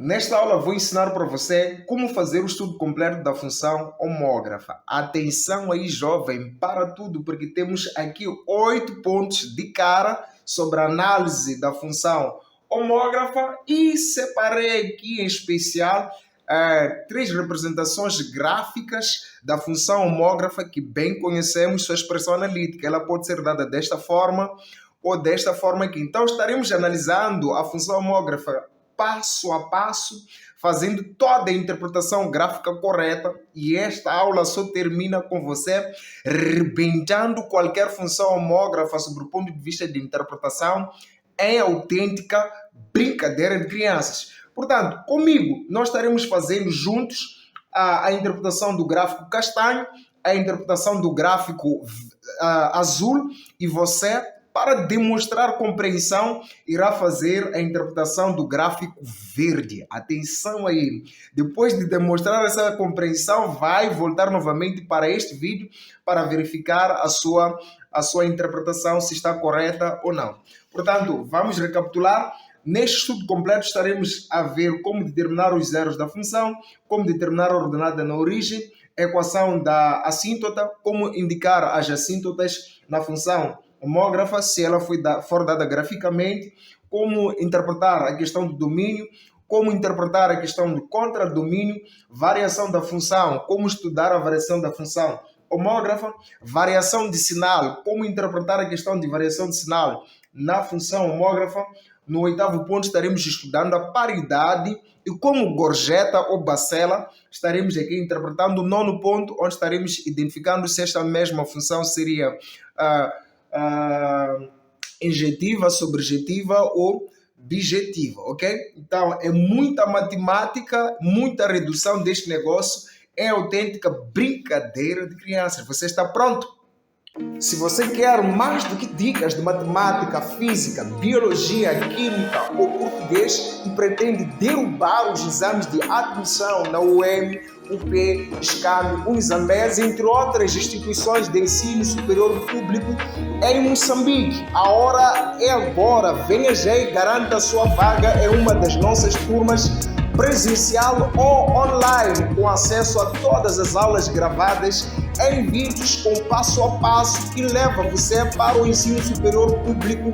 Nesta aula vou ensinar para você como fazer o estudo completo da função homógrafa. Atenção aí, jovem, para tudo, porque temos aqui 8 pontos de cara sobre a análise da função homógrafa e separei aqui em especial 3 representações gráficas da função homógrafa que bem conhecemos sua expressão analítica. Ela pode ser dada desta forma ou desta forma aqui. Então estaremos analisando a função homógrafa passo a passo, fazendo toda a interpretação gráfica correta, e esta aula só termina com você rebentando qualquer função homógrafa sob o ponto de vista de interpretação em autêntica brincadeira de crianças. Portanto, comigo, nós estaremos fazendo juntos a interpretação do gráfico castanho, a interpretação do gráfico azul, e você, para demonstrar compreensão, irá fazer a interpretação do gráfico verde. Atenção aí! Depois de demonstrar essa compreensão, vai voltar novamente para este vídeo para verificar a sua interpretação, se está correta ou não. Portanto, vamos recapitular. Neste estudo completo estaremos a ver como determinar os zeros da função, como determinar a ordenada na origem, equação da assíntota, como indicar as assíntotas na função homógrafa, se ela for dada graficamente, como interpretar a questão do domínio, como interpretar a questão do contradomínio, variação da função, como estudar a variação da função homógrafa, variação de sinal, como interpretar a questão de variação de sinal na função homógrafa. No 8º ponto estaremos estudando a paridade e como gorjeta ou bacela. Estaremos aqui interpretando o 9º ponto, onde estaremos identificando se esta mesma função seria injetiva, subjetiva ou bijetiva, ok? Então é muita matemática, muita redução deste negócio, é autêntica brincadeira de crianças. Você está pronto? Se você quer mais do que dicas de matemática, física, biologia, química ou português e pretende derrubar os exames de admissão na UEM, UP, SCAM, Unizambese, entre outras instituições de ensino superior público em Moçambique, a hora é agora. Venha já e garanta a sua vaga em uma das nossas turmas presencial ou online, com acesso a todas as aulas gravadas em vídeos com passo a passo que leva você para o ensino superior público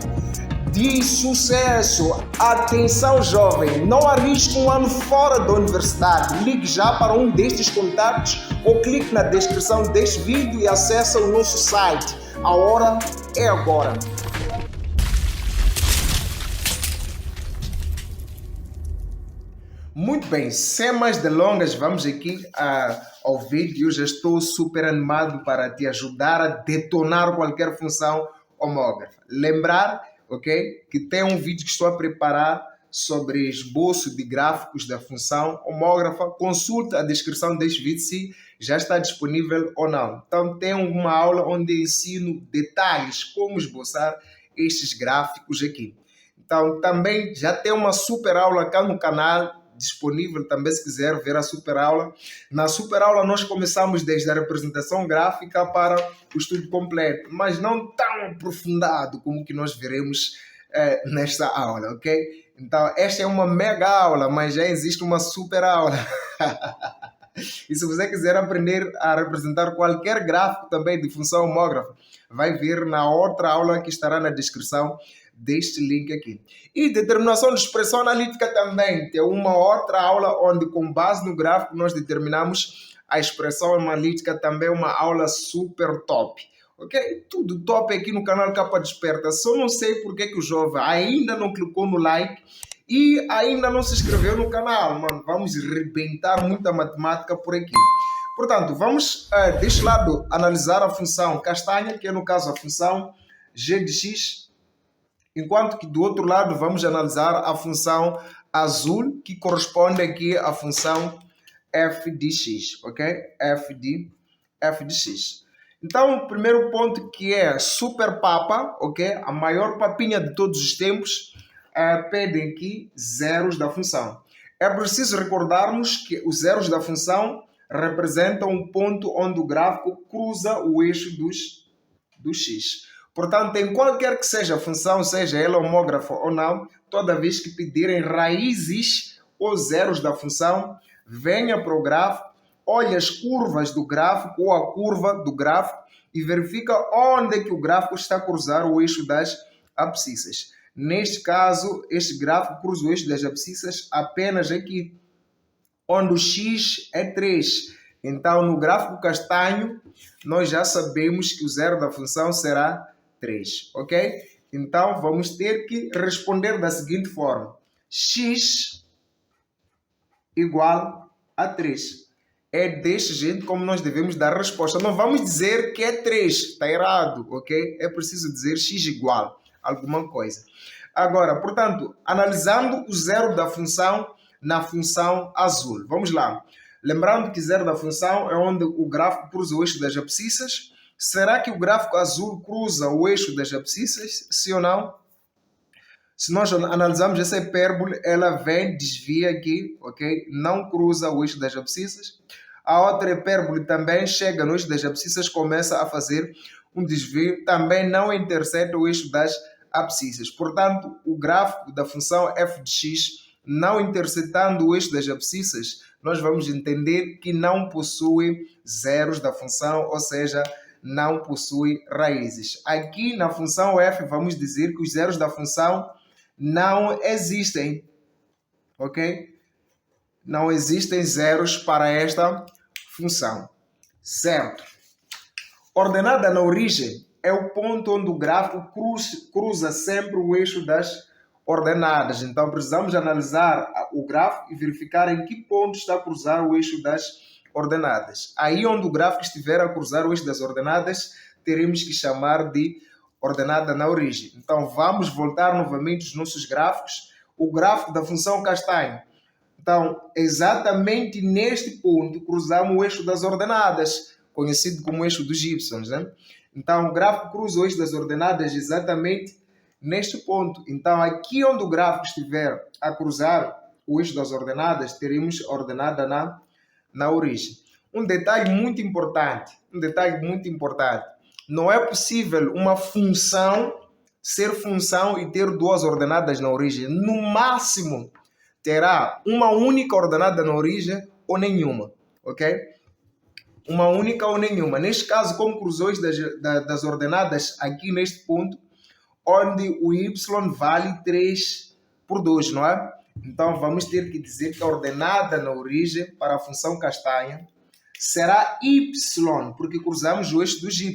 de sucesso. Atenção, jovem, não arrisque um ano fora da universidade. Ligue já para um destes contatos ou clique na descrição deste vídeo e acesse o nosso site. A hora é agora. Muito bem, sem mais delongas, vamos aqui ao vídeo. Eu já estou super animado para te ajudar a detonar qualquer função homógrafa. Lembrar, ok, que tem um vídeo que estou a preparar sobre esboço de gráficos da função homógrafa. Consulta a descrição deste vídeo se já está disponível ou não. Então tem uma aula onde ensino detalhes como esboçar estes gráficos aqui. Então também já tem uma super aula cá no canal disponível também, se quiser ver a super aula. Na super aula nós começamos desde a representação gráfica para o estudo completo, mas não tão aprofundado como que nós veremos nesta aula, ok? Então esta é uma mega aula, mas já existe uma super aula. E se você quiser aprender a representar qualquer gráfico também de função homógrafa, vai ver na outra aula que estará na descrição deste link aqui. E determinação de expressão analítica também tem uma outra aula onde, com base no gráfico, nós determinamos a expressão analítica, também uma aula super top. Ok? Tudo top aqui no canal Capa Desperta. Só não sei porque que o jovem ainda não clicou no like e ainda não se inscreveu no canal, mano. Vamos rebentar muita matemática por aqui. Portanto, vamos deste lado analisar a função castanha, que é no caso a função g de x, enquanto que do outro lado vamos analisar a função azul, que corresponde aqui à função f de x, ok? f de x. Então, o primeiro ponto, que é super papa, ok? A maior papinha de todos os tempos, pedem aqui zeros da função. É preciso recordarmos que os zeros da função representam um ponto onde o gráfico cruza o eixo do x. Portanto, em qualquer que seja a função, seja ela homógrafa ou não, toda vez que pedirem raízes os zeros da função, venha para o gráfico, olha as curvas do gráfico ou a curva do gráfico e verifica onde é que o gráfico está a cruzar o eixo das abscissas. Neste caso, este gráfico cruza o eixo das abscissas apenas aqui, onde o x é 3. Então, no gráfico castanho, nós já sabemos que o zero da função será 3, ok? Então, vamos ter que responder da seguinte forma. X igual a 3. É deste jeito como nós devemos dar a resposta. Não vamos dizer que é 3, está errado, ok? É preciso dizer x igual a alguma coisa. Agora, portanto, analisando o zero da função na função azul. Vamos lá. Lembrando que zero da função é onde o gráfico cruza o eixo das abscissas. Será que o gráfico azul cruza o eixo das abscissas? Sim ou não? Se nós analisarmos essa hipérbole, ela vem, desvia aqui, ok? Não cruza o eixo das abscissas. A outra hipérbole também chega no eixo das abscissas, começa a fazer um desvio, também não intercepta o eixo das abscissas. Portanto, o gráfico da função f de x, não interceptando o eixo das abscissas, nós vamos entender que não possui zeros da função, ou seja, não possui raízes. Aqui na função f, vamos dizer que os zeros da função não existem, ok? Não existem zeros para esta função, certo? Ordenada na origem é o ponto onde o gráfico cruza sempre o eixo das ordenadas. Então, precisamos analisar o gráfico e verificar em que ponto está a cruzar o eixo das ordenadas. Aí onde o gráfico estiver a cruzar o eixo das ordenadas, teremos que chamar de ordenada na origem. Então, vamos voltar novamente aos nossos gráficos. O gráfico da função castanho. Então, exatamente neste ponto, cruzamos o eixo das ordenadas, conhecido como eixo dos y, né? Então, o gráfico cruza o eixo das ordenadas exatamente neste ponto. Então, aqui onde o gráfico estiver a cruzar o eixo das ordenadas, teremos a ordenada na origem. Um detalhe muito importante, não é possível uma função ser função e ter duas ordenadas na origem. No máximo, terá uma única ordenada na origem ou nenhuma, ok? Uma única ou nenhuma. Neste caso, como cruzou das ordenadas aqui neste ponto, onde o y vale 3 por 2, não é? Então, vamos ter que dizer que a ordenada na origem para a função castanha será y, porque cruzamos o eixo dos y.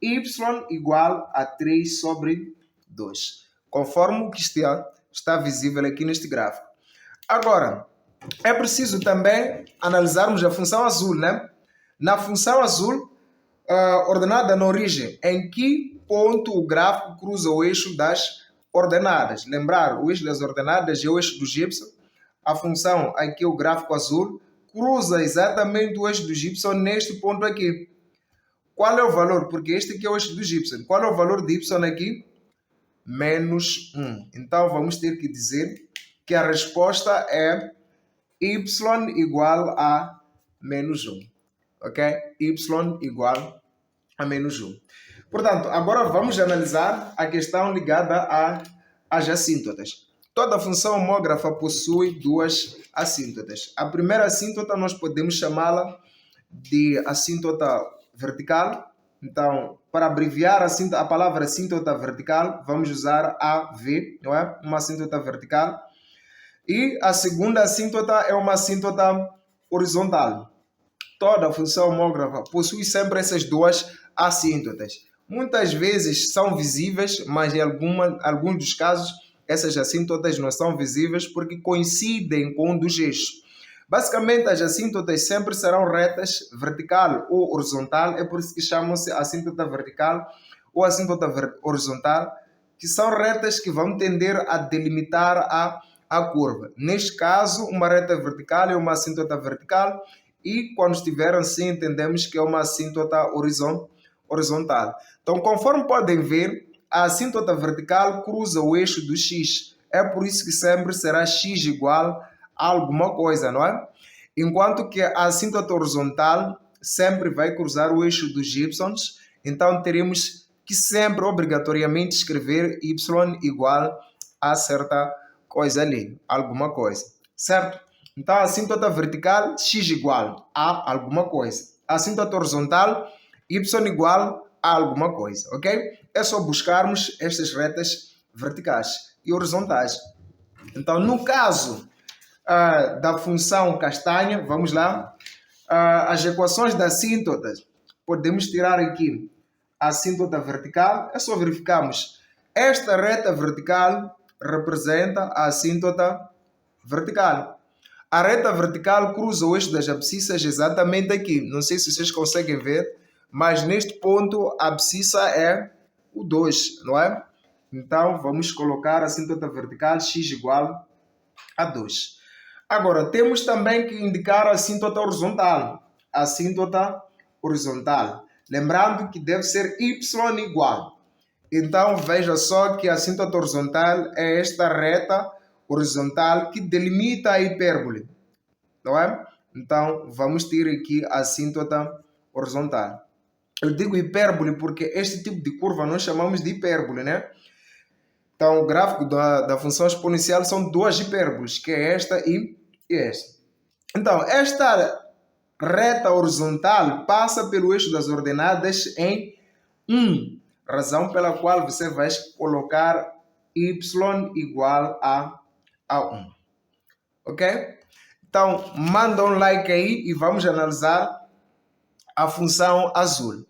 Y igual a 3 sobre 2, conforme o que está visível aqui neste gráfico. Agora, é preciso também analisarmos a função azul, né? Na função azul, ordenada na origem, em que ponto o gráfico cruza o eixo das ordenadas? Lembrar, o eixo das ordenadas é o eixo dos y. A função aqui, o gráfico azul, cruza exatamente o eixo dos y neste ponto aqui. Qual é o valor? Porque este aqui é o eixo dos y. Qual é o valor de y aqui? Menos 1. Então, vamos ter que dizer que a resposta é y igual a menos 1. Ok? Y igual a menos 1. Portanto, agora vamos analisar a questão ligada às assíntotas. Toda função homógrafa possui duas assíntotas. A primeira assíntota nós podemos chamá-la de assíntota vertical. Então, para abreviar a palavra assíntota vertical, vamos usar AV, não é? Uma assíntota vertical. E a segunda assíntota é uma assíntota horizontal. Toda função homógrafa possui sempre essas duas assíntotas. Muitas vezes são visíveis, mas em alguns dos casos essas assíntotas não são visíveis porque coincidem com um dos eixos. Basicamente, as assíntotas sempre serão retas, vertical ou horizontal, é por isso que chamam-se assíntota vertical ou assíntota horizontal, que são retas que vão tender a delimitar a curva. Neste caso, uma reta vertical é uma assíntota vertical e quando estiver assim, entendemos que é uma assíntota horizontal. Então, conforme podem ver, a assíntota vertical cruza o eixo do x. É por isso que sempre será x igual a alguma coisa, não é? Enquanto que a assíntota horizontal sempre vai cruzar o eixo dos y. Então, teremos que sempre, obrigatoriamente, escrever y igual a certa coisa ali, alguma coisa. certo? Então, a assíntota vertical, x igual a alguma coisa. A assíntota horizontal, y igual a alguma coisa, ok? É só buscarmos estas retas verticais e horizontais. Então, no caso da função castanha, vamos lá, as equações da assíntota, podemos tirar aqui a assíntota vertical, é só verificarmos. Esta reta vertical representa a assíntota vertical. A reta vertical cruza o eixo das abscissas exatamente aqui. Não sei se vocês conseguem ver, mas neste ponto a abscissa é o 2, não é? Então vamos colocar a assíntota vertical x igual a 2. Agora, temos também que indicar a assíntota horizontal. A assíntota horizontal. Lembrando que deve ser y igual. Então, veja só que a assíntota horizontal é esta reta horizontal que delimita a hipérbole. Não é? Então, vamos ter aqui a assíntota horizontal. Eu digo hipérbole porque este tipo de curva nós chamamos de hipérbole, né? Então, o gráfico da função exponencial são duas hipérboles, que é esta e esta. Então, esta reta horizontal passa pelo eixo das ordenadas em 1, razão pela qual você vai colocar y igual a 1. Ok? Então, manda um like aí e vamos analisar a função azul.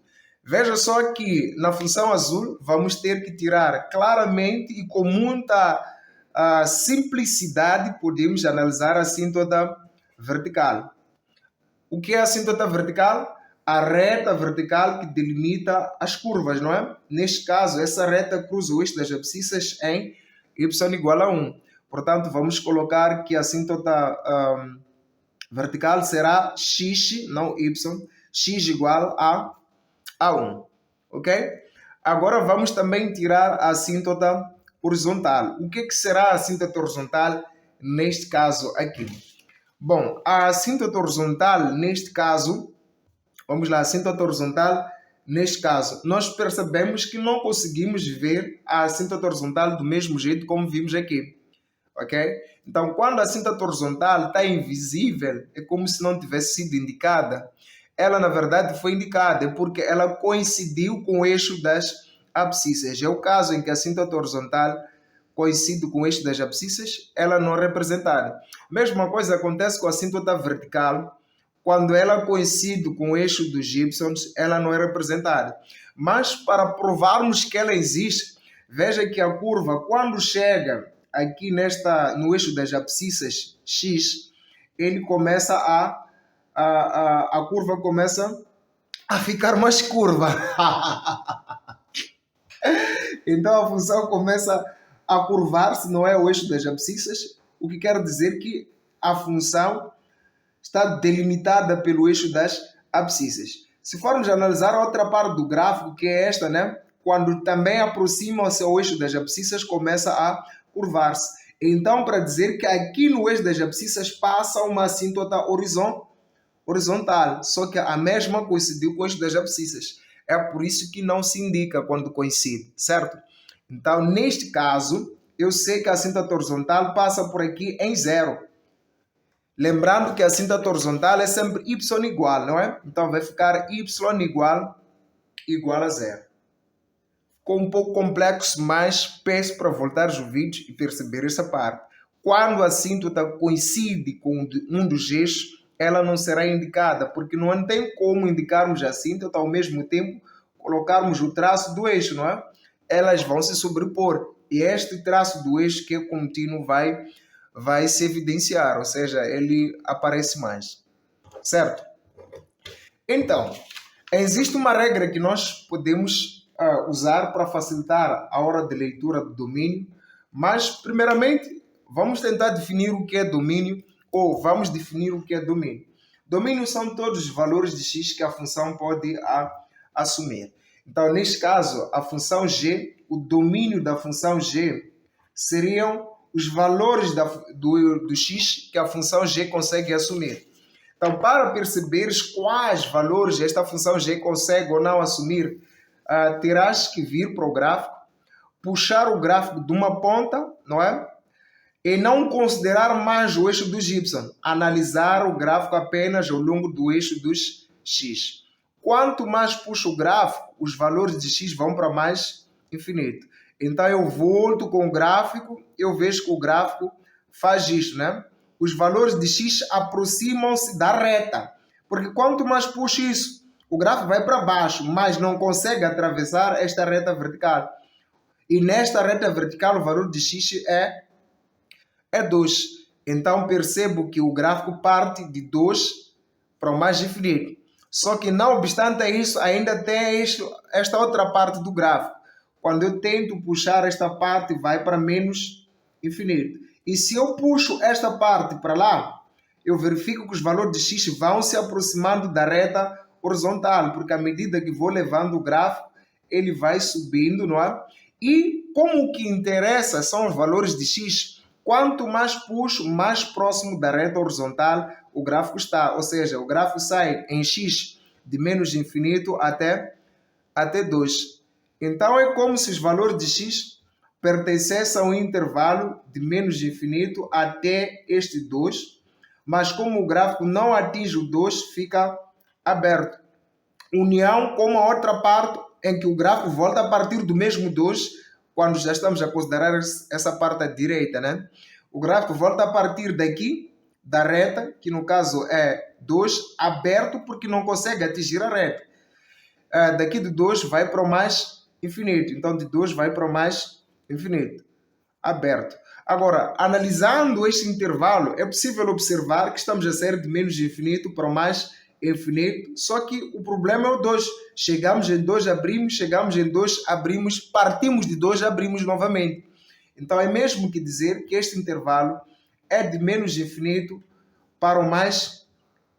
Veja só que na função azul vamos ter que tirar claramente e com muita simplicidade podemos analisar a assíntota vertical. O que é a assíntota vertical? A reta vertical que delimita as curvas, não é? Neste caso, essa reta cruza o eixo das abscissas em y igual a 1. Portanto, vamos colocar que a assíntota vertical será x, não y, x igual a 1. Ok? Agora vamos também tirar a assíntota horizontal. O que será a assíntota horizontal neste caso aqui? Bom, a assíntota horizontal neste caso, vamos lá, a assíntota horizontal neste caso, nós percebemos que não conseguimos ver a assíntota horizontal do mesmo jeito como vimos aqui. Ok? Então, quando a assíntota horizontal está invisível, é como se não tivesse sido indicada. Ela, na verdade, foi indicada porque ela coincidiu com o eixo das abscissas. É o caso em que a assíntota horizontal coincide com o eixo das abscissas, ela não é representada. Mesma coisa acontece com a assíntota vertical. Quando ela coincide com o eixo dos y, ela não é representada. Mas, para provarmos que ela existe, veja que a curva, quando chega aqui no eixo das abscissas x, ele começa a curva começa a ficar mais curva. Então a função começa a curvar-se, não é o eixo das abscissas, o que quer dizer que a função está delimitada pelo eixo das abscissas. Se formos analisar a outra parte do gráfico, que é esta, né? Quando também aproxima-se ao eixo das abscissas, começa a curvar-se. Então, para dizer que aqui no eixo das abscissas passa uma assíntota horizontal, só que a mesma coincidiu com o eixo das abscissas. É por isso que não se indica quando coincide, certo? Então, neste caso, eu sei que a assíntota horizontal passa por aqui em 0. Lembrando que a assíntota horizontal é sempre y igual, não é? Então, vai ficar y igual a 0. Ficou um pouco complexo, mas peço para voltares o vídeo e perceber essa parte. Quando a assíntota coincide com um dos eixos, ela não será indicada, porque não tem como indicarmos a assíntota ao mesmo tempo colocarmos o traço do eixo, não é? Elas vão se sobrepor e este traço do eixo que é contínuo vai se evidenciar, ou seja, ele aparece mais, certo? Então, existe uma regra que nós podemos usar para facilitar a hora de leitura do domínio, mas primeiramente vamos tentar definir o que é domínio ou vamos definir o que é domínio. Domínio são todos os valores de x que a função pode assumir. Então, neste caso, a função g, o domínio da função g seriam os valores do x que a função g consegue assumir. Então, para perceberes quais valores esta função g consegue ou não assumir, terás que vir para o gráfico, puxar o gráfico de uma ponta, não é? e não considerar mais o eixo dos y, analisar o gráfico apenas ao longo do eixo dos x. Quanto mais puxo o gráfico, os valores de x vão para mais infinito. Então eu volto com o gráfico, eu vejo que o gráfico faz isto, né? Os valores de x aproximam-se da reta, porque quanto mais puxo isso, o gráfico vai para baixo, mas não consegue atravessar esta reta vertical. E nesta reta vertical o valor de x é 2. Então percebo que o gráfico parte de 2 para o mais infinito. Só que não obstante isso, ainda tem esta outra parte do gráfico. Quando eu tento puxar esta parte, vai para menos infinito. E se eu puxo esta parte para lá, eu verifico que os valores de x vão se aproximando da reta horizontal, porque à medida que vou levando o gráfico, ele vai subindo, não é? E como o que interessa são os valores de x, quanto mais puxo, mais próximo da reta horizontal o gráfico está. Ou seja, o gráfico sai em x de menos infinito até 2. Então é como se os valores de x pertencessem a um intervalo de menos infinito até este 2, mas como o gráfico não atinge o 2, fica aberto. União com a outra parte em que o gráfico volta a partir do mesmo 2, quando já estamos a considerar essa parte à direita, né? O gráfico volta a partir daqui, da reta, que no caso é 2, aberto porque não consegue atingir a reta. Daqui de 2 vai para o mais infinito. Então, de 2 vai para o mais infinito. Aberto. Agora, analisando este intervalo, é possível observar que estamos a sair de menos infinito para o mais infinito, só que o problema é o 2. Chegamos em 2, abrimos, chegamos em 2, abrimos, partimos de 2, abrimos novamente. Então, é mesmo que dizer que este intervalo é de menos infinito para o mais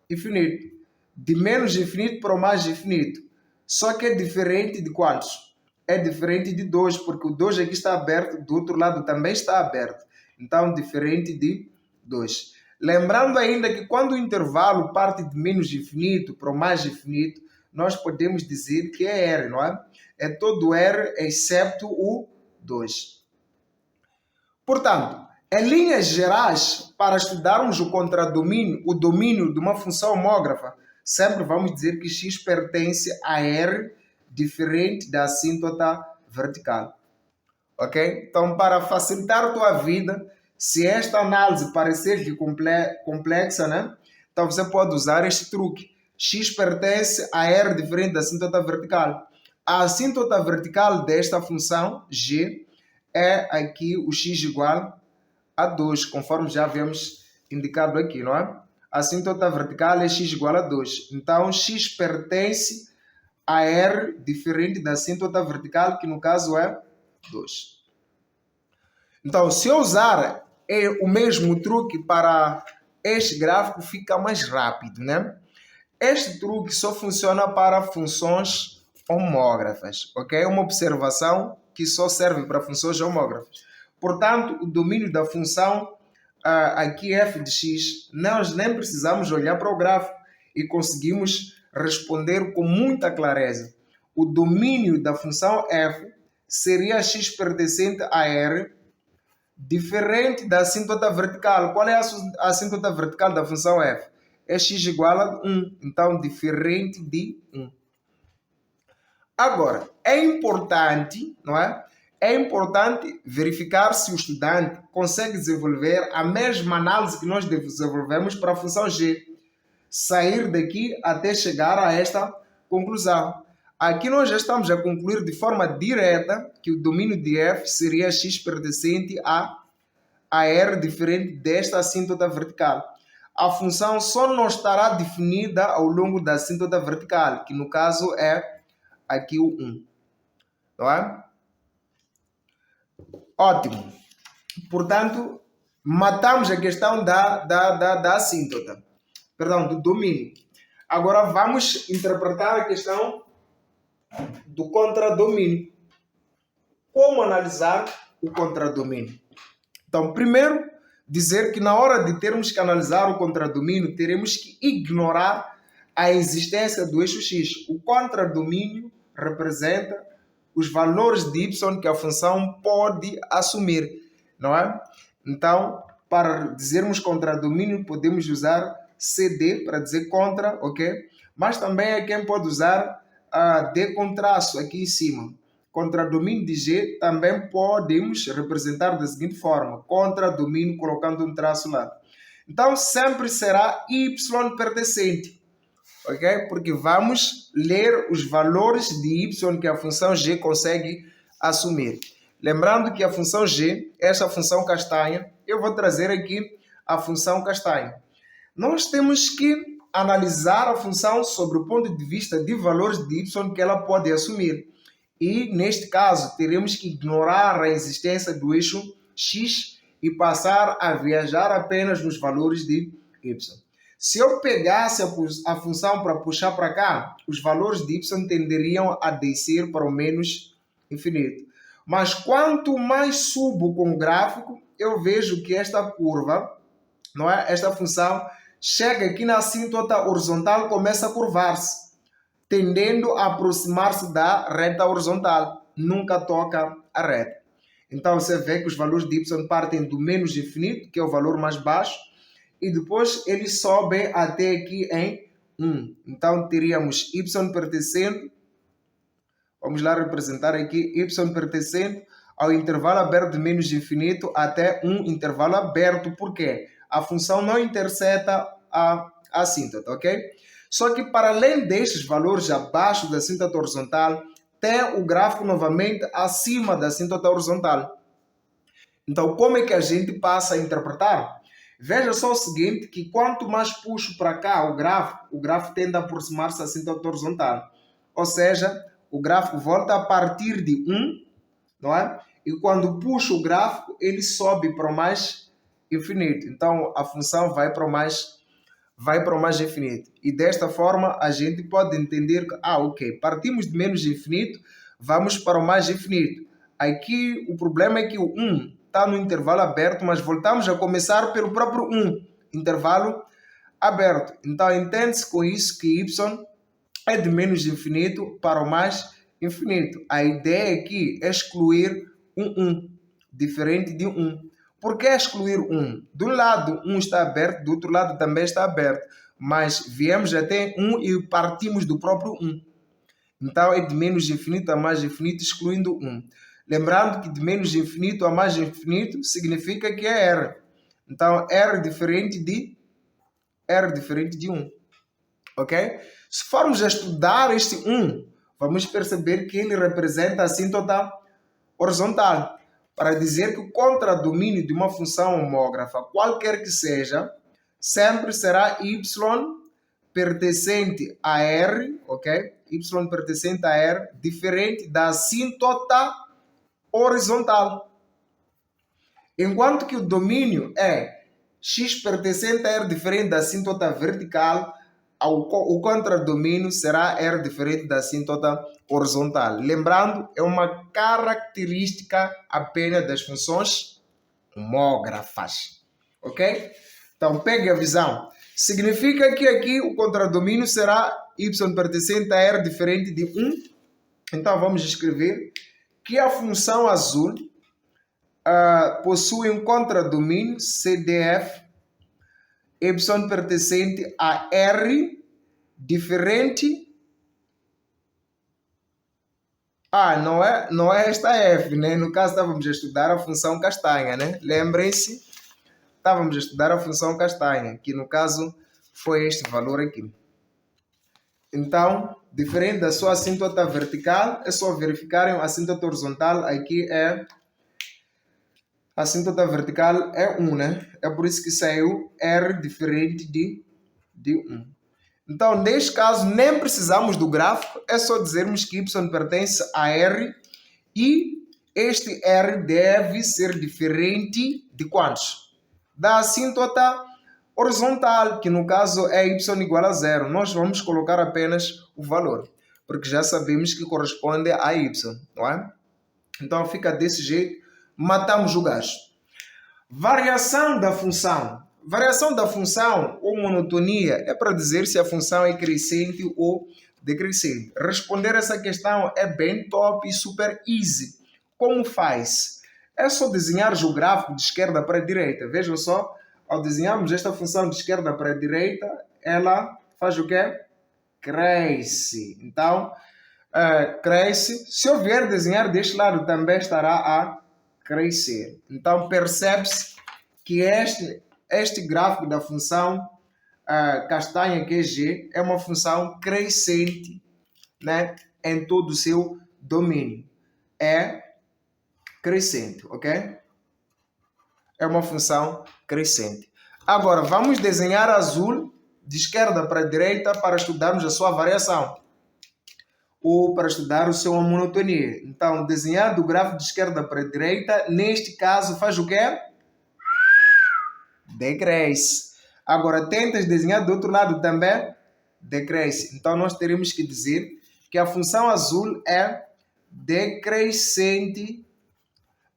infinito. De menos infinito para o mais infinito. Só que é diferente de quantos? É diferente de 2, porque o 2 aqui está aberto, do outro lado também está aberto. Então, diferente de 2. Lembrando ainda que quando o intervalo parte de menos infinito para o mais infinito, nós podemos dizer que é R, não é? É todo R, exceto o 2. Portanto, em linhas gerais, para estudarmos o contradomínio, o domínio de uma função homógrafa, sempre vamos dizer que x pertence a R diferente da assíntota vertical. Ok? Então, para facilitar a tua vida, se esta análise parecer complexa, né? Então você pode usar este truque. X pertence a R diferente da assíntota vertical. A assíntota vertical desta função, g, é aqui o x igual a 2, conforme já havíamos indicado aqui, não é? A assíntota vertical é x igual a 2. Então, x pertence a R diferente da assíntota vertical, que no caso é 2. Então, se eu usar o mesmo truque para este gráfico, fica mais rápido, né? Este truque só funciona para funções homógrafas, ok? É uma observação que só serve para funções homógrafas. Portanto, o domínio da função aqui f de x, nós nem precisamos olhar para o gráfico e conseguimos responder com muita clareza. O domínio da função f seria x pertencente a R, diferente da assíntota vertical. Qual é a assíntota vertical da função f? É x igual a 1. Então, diferente de 1. Agora, é importante, não é? É importante verificar se o estudante consegue desenvolver a mesma análise que nós desenvolvemos para a função g. Sair daqui até chegar a esta conclusão. Aqui nós já estamos a concluir de forma direta que o domínio de f seria x pertencente a R diferente desta assíntota vertical. A função só não estará definida ao longo da assíntota vertical, que no caso é aqui o 1. Não é? Ótimo. Portanto, matamos a questão da assíntota. Perdão, do domínio. Agora vamos interpretar a questão do contradomínio. Como analisar o contradomínio? Então, primeiro, dizer que na hora de termos que analisar o contradomínio, teremos que ignorar a existência do eixo x. O contradomínio representa os valores de y que a função pode assumir, não é? Então, para dizermos contradomínio, podemos usar CD para dizer contra, ok? Mas também é quem pode usar D com traço aqui em cima. Contradomínio de G também podemos representar da seguinte forma: contradomínio colocando um traço lá. Então, sempre será Y pertencente, ok? Porque vamos ler os valores de Y que a função G consegue assumir. Lembrando que a função G, essa função castanha, eu vou trazer aqui a função castanha. Nós temos que analisar a função sobre o ponto de vista de valores de Y que ela pode assumir. E, neste caso, teremos que ignorar a existência do eixo X e passar a viajar apenas nos valores de Y. Se eu pegasse a função para puxar para cá, os valores de Y tenderiam a descer para o menos infinito. Mas quanto mais subo com o gráfico, eu vejo que esta curva, não é? Esta função chega aqui na assíntota horizontal, começa a curvar-se, tendendo a aproximar-se da reta horizontal. Nunca toca a reta. Então você vê que os valores de Y partem do menos infinito, que é o valor mais baixo, e depois eles sobem até aqui em 1. Então teríamos Y pertencente, vamos lá representar aqui, Y pertencente ao intervalo aberto de menos infinito até um intervalo aberto. Por quê? A função não interseta a assíntota, ok? Só que para além destes valores abaixo da assíntota horizontal, tem o gráfico novamente acima da assíntota horizontal. Então, como é que a gente passa a interpretar? Veja só o seguinte, que quanto mais puxo para cá o gráfico tende a aproximar-se da assíntota horizontal. Ou seja, o gráfico volta a partir de 1, não é? E quando puxo o gráfico, ele sobe para o mais infinito. Então, a função vai para o mais infinito. E desta forma, a gente pode entender que, ok, partimos de menos infinito, vamos para o mais infinito. Aqui, o problema é que o 1 está no intervalo aberto, mas voltamos a começar pelo próprio 1, intervalo aberto. Então, entende-se com isso que Y é de menos infinito para o mais infinito. A ideia aqui é excluir um 1, diferente de 1. Por que excluir 1? De um lado 1 está aberto, do outro lado também está aberto. Mas viemos até 1 e partimos do próprio 1. Então é de menos infinito a mais infinito, excluindo 1. Lembrando que de menos infinito a mais infinito significa que é R. Então R diferente de 1. Ok? Se formos a estudar este 1, vamos perceber que ele representa a assíntota horizontal. Para dizer que o contradomínio de uma função homógrafa, qualquer que seja, sempre será Y pertencente a R, ok? Y pertencente a R, diferente da assíntota horizontal. Enquanto que o domínio é X pertencente a R diferente da assíntota vertical, o contradomínio será R diferente da assíntota horizontal. Lembrando, é uma característica apenas das funções homógrafas. Ok? Então, pegue a visão. Significa que aqui o contradomínio será Y pertencente a R diferente de 1. Então, vamos escrever que a função azul possui um contradomínio CDF Y pertencente a R diferente. Não é esta F, né? No caso, estávamos a estudar a função castanha, né? Lembrem-se, estávamos a estudar a função castanha, que no caso foi este valor aqui. Então, diferente da sua assíntota vertical, é só verificarem a assíntota horizontal. Aqui é a assíntota vertical é 1, né? É por isso que saiu R diferente de 1. Então, neste caso, nem precisamos do gráfico, é só dizermos que Y pertence a R e este R deve ser diferente de quantos? Da assíntota horizontal, que no caso é Y igual a 0. Nós vamos colocar apenas o valor, porque já sabemos que corresponde a Y, não é? Então, fica desse jeito. Matamos o gasto. Variação da função. Variação da função ou monotonia é para dizer se a função é crescente ou decrescente. Responder essa questão é bem top e super easy. Como faz? É só desenhar o gráfico de esquerda para a direita. Vejam só, ao desenharmos esta função de esquerda para a direita, ela faz o quê? Cresce. Então, cresce. Se eu vier desenhar deste lado, também estará a crescer. Então, percebe-se que este gráfico da função castanha, que é G, é uma função crescente, né, em todo o seu domínio. É crescente, ok? É uma função crescente. Agora, vamos desenhar azul de esquerda para a direita para estudarmos a sua variação ou para estudar o seu monotonia. Então, desenhar do gráfico de esquerda para a direita, neste caso, faz o quê? Decresce. Agora, tentas desenhar do outro lado também, decresce. Então, nós teremos que dizer que a função azul é decrescente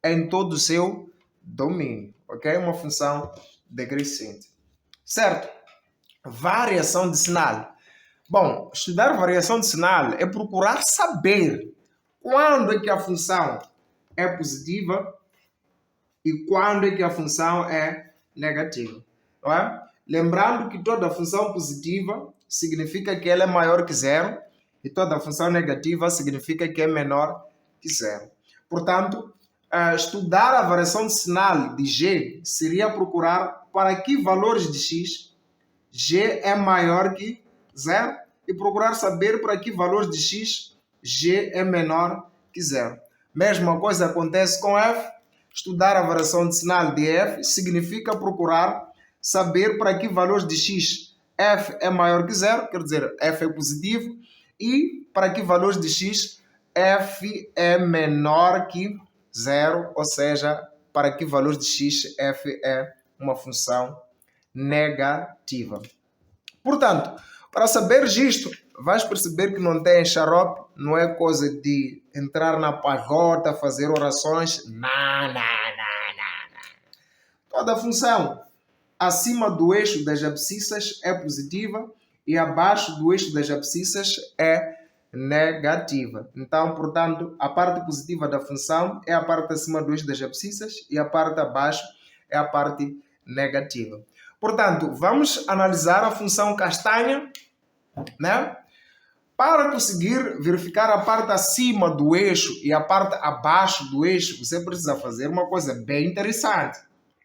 em todo o seu domínio, ok? Uma função decrescente. Certo? Variação de sinal. Bom, estudar variação de sinal é procurar saber quando é que a função é positiva e quando é que a função é negativa. Não é? Lembrando que toda função positiva significa que ela é maior que zero e toda função negativa significa que é menor que zero. Portanto, estudar a variação de sinal de G seria procurar para que valores de x G é maior que zero e procurar saber para que valores de x G é menor que zero. Mesma coisa acontece com f. Estudar a variação de sinal de f significa procurar saber para que valores de x f é maior que zero, quer dizer, f é positivo, e para que valores de x f é menor que zero, ou seja, para que valores de x f é uma função negativa. Portanto, para saberes isto, vais perceber que não tem xarope, não é coisa de entrar na pagota, fazer orações. Não. Toda função acima do eixo das abscissas é positiva e abaixo do eixo das abscissas é negativa. Então, portanto, a parte positiva da função é a parte acima do eixo das abscissas e a parte abaixo é a parte negativa. Portanto, vamos analisar a função castanha, né? Para conseguir verificar a parte acima do eixo e a parte abaixo do eixo, você precisa fazer uma coisa bem interessante.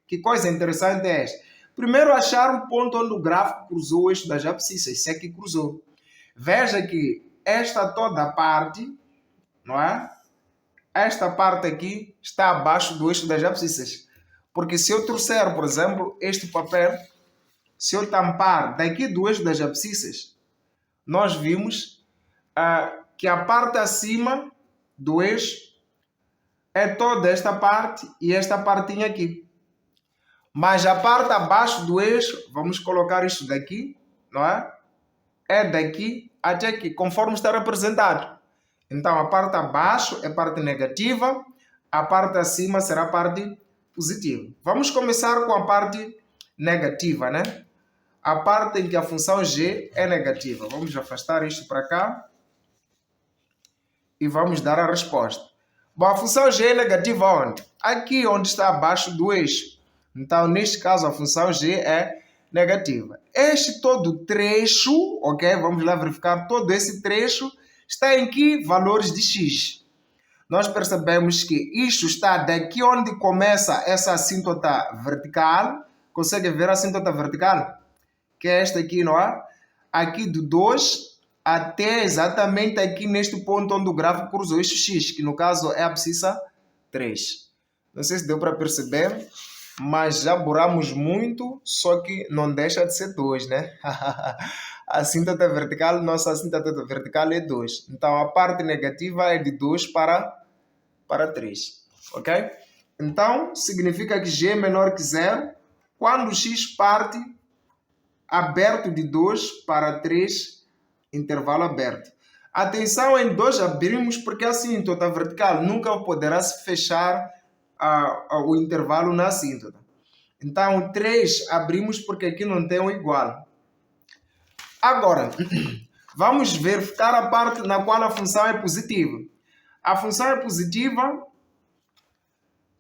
Que coisa interessante é esta? Primeiro, achar um ponto onde o gráfico cruzou o eixo das abscissas, se é que cruzou. Veja que esta toda parte, não é? Esta parte aqui está abaixo do eixo das abscissas. Porque se eu trouxer, por exemplo, este papel, se eu tampar daqui do eixo das abscissas, nós vimos que a parte acima do eixo é toda esta parte e esta partinha aqui. Mas a parte abaixo do eixo, vamos colocar isto daqui, não é? É daqui até aqui, conforme está representado. Então, a parte abaixo é parte negativa, a parte acima será a parte positiva. Vamos começar com a parte negativa, né? A parte em que a função g é negativa. Vamos afastar isto para cá e vamos dar a resposta. Bom, a função g é negativa onde? Aqui onde está abaixo do eixo. Então, neste caso, a função g é negativa. Este todo trecho, ok? Vamos lá verificar. Todo esse trecho está em que valores de x? Nós percebemos que isto está daqui onde começa essa assíntota vertical. Consegue ver a assíntota vertical? Que é esta aqui, não é? Aqui do 2 até exatamente aqui neste ponto onde o gráfico cruzou eixo x, que no caso é a abscissa 3. Não sei se deu para perceber, mas já buramos muito, só que não deixa de ser 2, né? A assíntota vertical, nossa assíntota vertical é 2. Então, a parte negativa é de 2 para 3, ok? Então, significa que g é menor que 0 quando x parte aberto de 2 para 3, intervalo aberto. Atenção, em 2 abrimos porque a assíntota vertical nunca poderá se fechar o intervalo na assíntota. Então, 3 abrimos porque aqui não tem um igual. Agora, vamos verificar a parte na qual a função é positiva. A função é positiva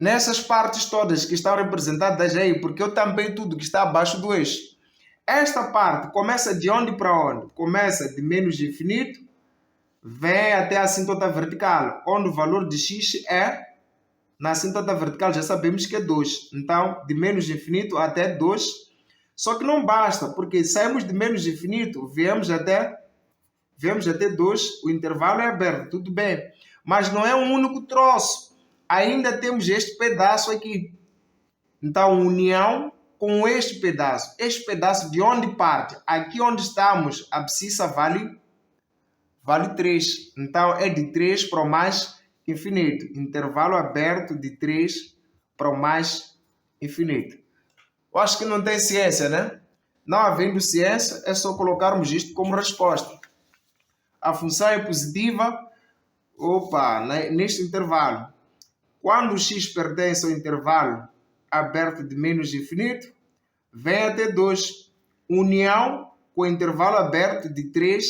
nessas partes todas que estão representadas aí, porque eu tampei tudo que está abaixo do eixo. Esta parte começa de onde para onde? Começa de menos infinito, vem até a assíntota vertical, onde o valor de x é, na assíntota vertical já sabemos que é 2. Então, de menos infinito até 2. Só que não basta, porque saímos de menos infinito, viemos até 2, o intervalo é aberto, tudo bem. Mas não é um único troço. Ainda temos este pedaço aqui. Então, união com este pedaço. Este pedaço de onde parte? Aqui onde estamos, a abscissa vale 3. Então, é de 3 para o mais infinito. Intervalo aberto de 3 para o mais infinito. Eu acho que não tem ciência, né? Não havendo ciência, é só colocarmos isto como resposta. A função é positiva, neste intervalo. Quando o x pertence ao intervalo aberto de menos infinito, vem até 2. União com o intervalo aberto de 3,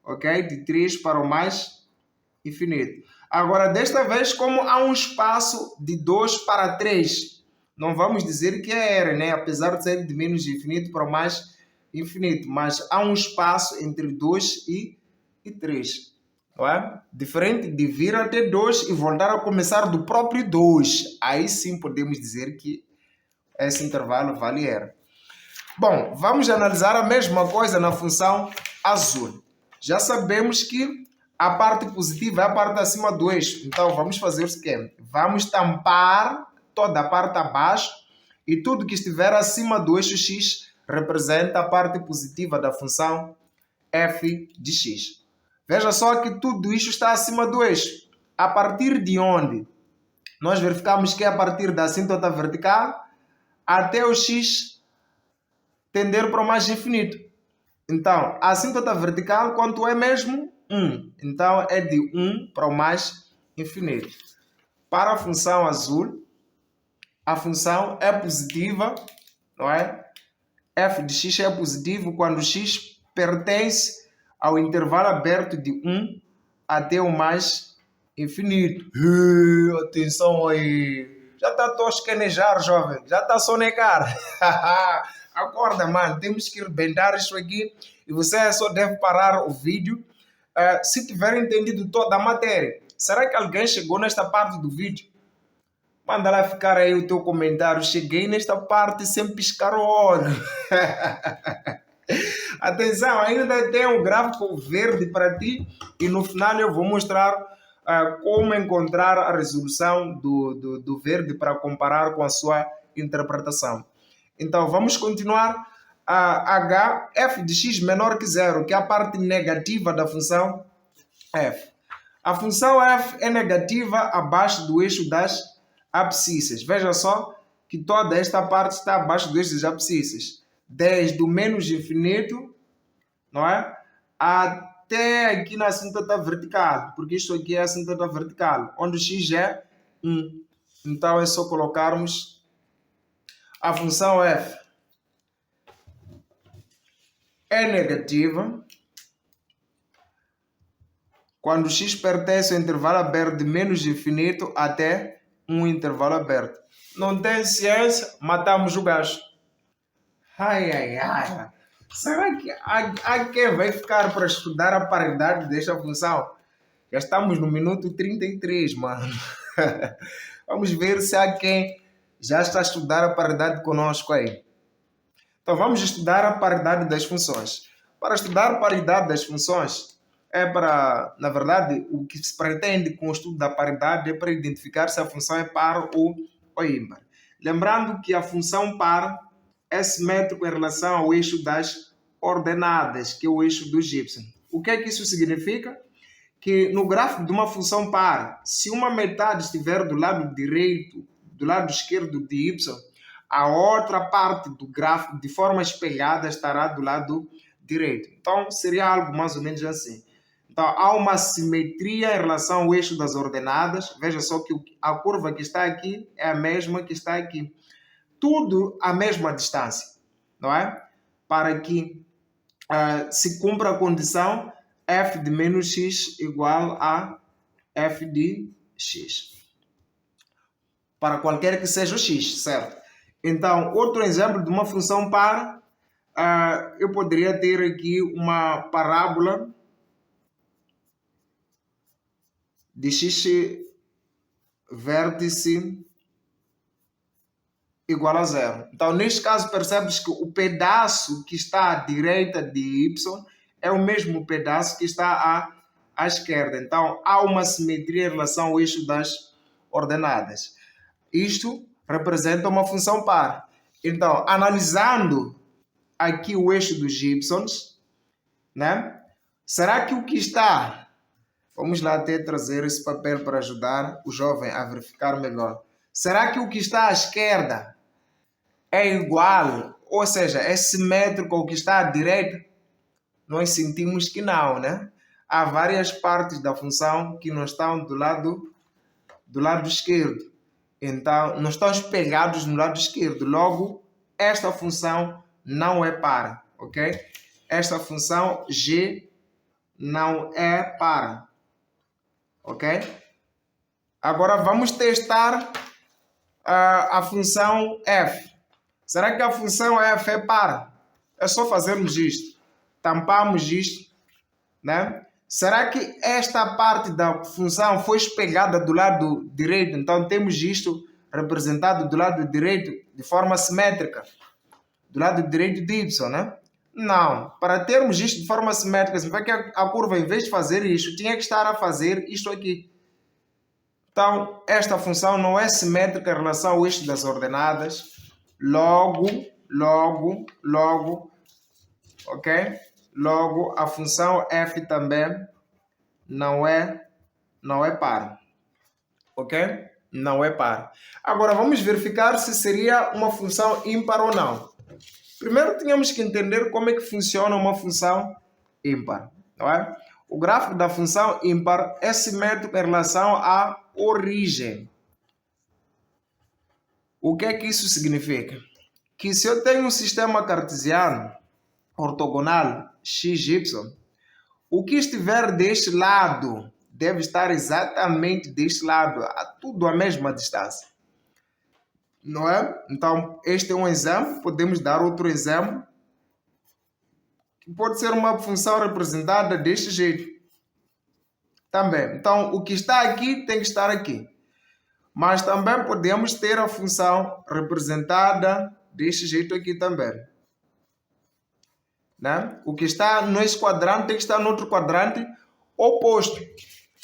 ok? De 3 para o mais infinito. Agora, desta vez, como há um espaço de 2 para 3, não vamos dizer que é R, né? Apesar de ser de menos infinito para o mais infinito, mas há um espaço entre 2 e 3. Não é? Diferente de vir até 2 e voltar a começar do próprio 2. Aí sim podemos dizer que esse intervalo vale R. Bom, vamos analisar a mesma coisa na função azul. Já sabemos que a parte positiva é a parte acima do eixo. Então, vamos fazer o seguinte. Vamos tampar toda a parte abaixo e tudo que estiver acima do eixo x representa a parte positiva da função f de x. Veja só que tudo isso está acima do eixo. A partir de onde? Nós verificamos que é a partir da assíntota vertical até o x tender para o mais infinito. Então, a assíntota vertical, quanto é mesmo? 1. Então, é de 1 para o mais infinito. Para a função azul, a função é positiva, não é? F de x é positivo quando x pertence ao intervalo aberto de 1 até o mais infinito. Atenção aí! Já está a tosquenejar, jovem. Já está a sonecar. Acorda, mano. Temos que arrebentar isso aqui. E você só deve parar o vídeo se tiver entendido toda a matéria. Será que alguém chegou nesta parte do vídeo? Manda lá ficar aí o teu comentário. Cheguei nesta parte sem piscar o olho. Atenção, ainda tem um gráfico verde para ti. E no final eu vou mostrar como encontrar a resolução do verde para comparar com a sua interpretação. Então, vamos continuar. F de x menor que 0, que é a parte negativa da função f. A função f é negativa abaixo do eixo das abscissas. Veja só que toda esta parte está abaixo do eixo das abscissas. Desde o menos infinito, não é? Até aqui na assíntota vertical, porque isto aqui é a assíntota vertical, onde o x é 1. Então é só colocarmos a função f é negativa quando x pertence ao intervalo aberto de menos infinito até um intervalo aberto. Não tem ciência, matamos o gajo. Ai. Será que há quem vai ficar para estudar a paridade desta função? Já estamos no minuto 33, mano. Vamos ver se há quem já está a estudar a paridade conosco aí. Então, vamos estudar a paridade das funções. Para estudar a paridade das funções, na verdade, o que se pretende com o estudo da paridade é para identificar se a função é par ou ímpar. Lembrando que a função par é simétrica em relação ao eixo das ordenadas, que é o eixo dos y. O que é que isso significa? Que no gráfico de uma função par, se uma metade estiver do lado direito, do lado esquerdo de y, a outra parte do gráfico, de forma espelhada, estará do lado direito. Então, seria algo mais ou menos assim. Então, há uma simetria em relação ao eixo das ordenadas. Veja só que a curva que está aqui é a mesma que está aqui. Tudo à mesma distância, não é? Para que se cumpra a condição f de menos x igual a f de x. para qualquer que seja o x, certo? Então, outro exemplo de uma função par, eu poderia ter aqui uma parábola de x vértice igual a zero. Então, neste caso, percebes que o pedaço que está à direita de y é o mesmo pedaço que está à esquerda. Então, há uma simetria em relação ao eixo das ordenadas. Isto representa uma função par. Então, analisando aqui o eixo dos y, né? Será que o que está... Vamos lá até trazer esse papel para ajudar o jovem a verificar melhor. Será que o que está à esquerda é igual, ou seja, é simétrico ao que está à direita? Nós sentimos que não, né? Há várias partes da função que não estão do lado esquerdo. Então, não estão pegados no lado esquerdo. Logo, esta função não é par, ok? Esta função g não é par, ok? Agora vamos testar a função f. Será que a função f é par? É só fazermos isto. Tampamos isto, né? Será que esta parte da função foi espelhada do lado direito? Então temos isto representado do lado direito de forma simétrica. Do lado direito de y, né? Não. Para termos isto de forma simétrica, significa que a curva, em vez de fazer isto, tinha que estar a fazer isto aqui. Então, esta função não é simétrica em relação ao eixo das ordenadas. Logo, ok? Logo, a função f também não é par, ok? Não é par. Agora, vamos verificar se seria uma função ímpar ou não. Primeiro, tínhamos que entender como é que funciona uma função ímpar, não é? O gráfico da função ímpar é simétrico em relação à origem. O que é que isso significa? Que se eu tenho um sistema cartesiano ortogonal XY, o que estiver deste lado deve estar exatamente deste lado, tudo à mesma distância. Não é? Então, este é um exemplo. Podemos dar outro exemplo, que pode ser uma função representada deste jeito também. Então, o que está aqui tem que estar aqui. Mas também podemos ter a função representada deste jeito aqui também, né? O que está nesse quadrante tem que estar no outro quadrante oposto.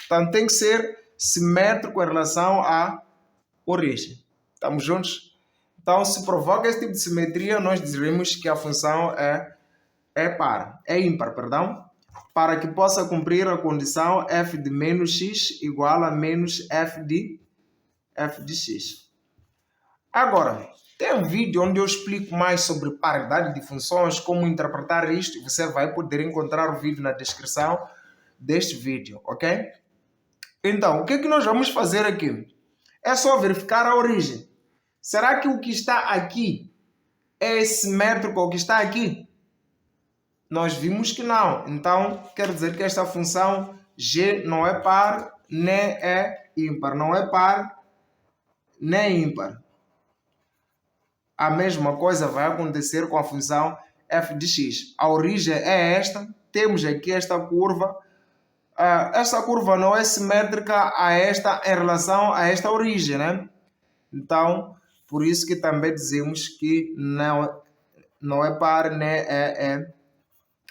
Então, tem que ser simétrico em relação à origem. Estamos juntos? Então, se provoca esse tipo de simetria, nós diremos que a função é par, é ímpar, perdão, para que possa cumprir a condição f de menos x igual a menos f de x. Agora, tem um vídeo onde eu explico mais sobre paridade de funções, como interpretar isto. Você vai poder encontrar o vídeo na descrição deste vídeo, ok? Então, o que é que nós vamos fazer aqui? É só verificar a origem. Será que o que está aqui é simétrico ao que está aqui? Nós vimos que não. Então, quer dizer que esta função g não é par, nem é ímpar. Não é par, nem ímpar. A mesma coisa vai acontecer com a função f de x. A origem é esta. Temos aqui esta curva. Esta curva não é simétrica a esta em relação a esta origem, né? Então, por isso que também dizemos que não é par,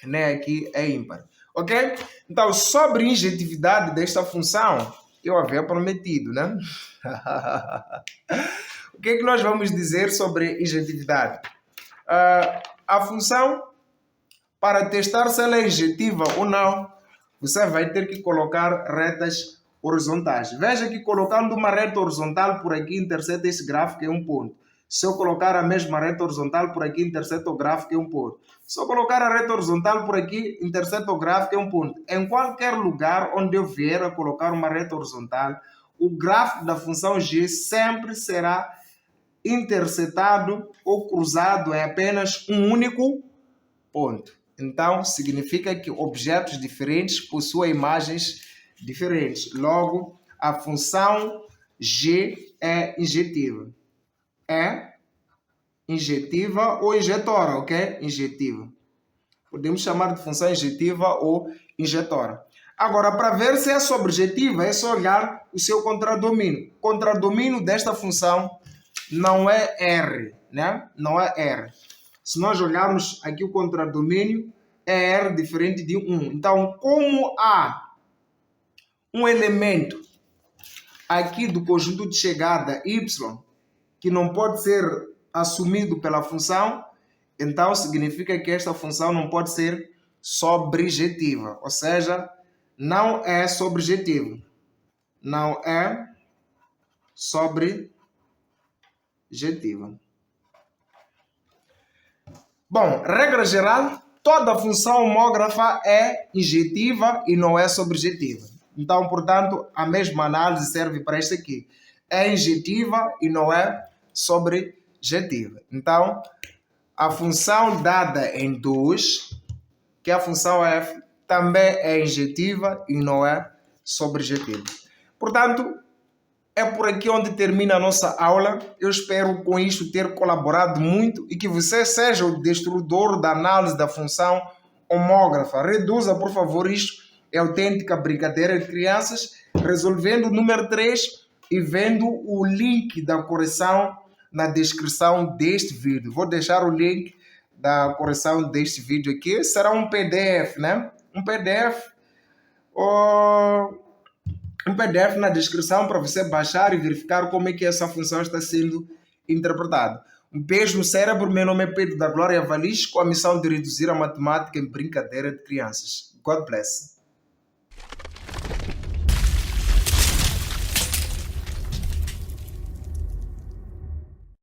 nem aqui é ímpar. Ok? Então, sobre a injetividade desta função, eu havia prometido, né? O que é que nós vamos dizer sobre injetividade? A função, para testar se ela é injetiva ou não, você vai ter que colocar retas horizontais. Veja que colocando uma reta horizontal por aqui intercepta esse gráfico em um ponto. Se eu colocar a mesma reta horizontal por aqui, intercepta o gráfico em um ponto. Se eu colocar a reta horizontal por aqui, intercepta o gráfico em um ponto. Em qualquer lugar onde eu vier a colocar uma reta horizontal, o gráfico da função g sempre será interceptado ou cruzado em apenas um único ponto. Então, significa que objetos diferentes possuem imagens diferentes. Logo, a função G é injetiva. É injetiva ou injetora, ok? Injetiva. Podemos chamar de função injetiva ou injetora. Agora, para ver se é sobrejetiva, é só olhar o seu contradomínio. O contradomínio desta função não é R, né? Não é R. Se nós olharmos aqui o contradomínio, é R diferente de 1. Então, como há um elemento aqui do conjunto de chegada y que não pode ser assumido pela função, então significa que esta função não pode ser sobrejetiva, ou seja, não é sobrejetiva. Não é sobrejetiva. Bom, regra geral, toda função homógrafa é injetiva e não é sobrejetiva. Então, portanto, a mesma análise serve para esta aqui. É injetiva e não é sobrejetiva. Então, a função dada em 2, que é a função f, também é injetiva e não é sobrejetiva. Portanto, é por aqui onde termina a nossa aula. Eu espero com isto ter colaborado muito e que você seja o destruidor da análise da função homógrafa. Reduza, por favor, isto. É autêntica brincadeira de crianças. Resolvendo o número 3 e vendo o link da correção na descrição deste vídeo. Vou deixar o link da correção deste vídeo aqui. Será um PDF, né? Um PDF na descrição para você baixar e verificar como é que essa função está sendo interpretada. Um beijo no cérebro. Meu nome é Pedro da Glória Valis, com a missão de reduzir a matemática em brincadeira de crianças. God bless.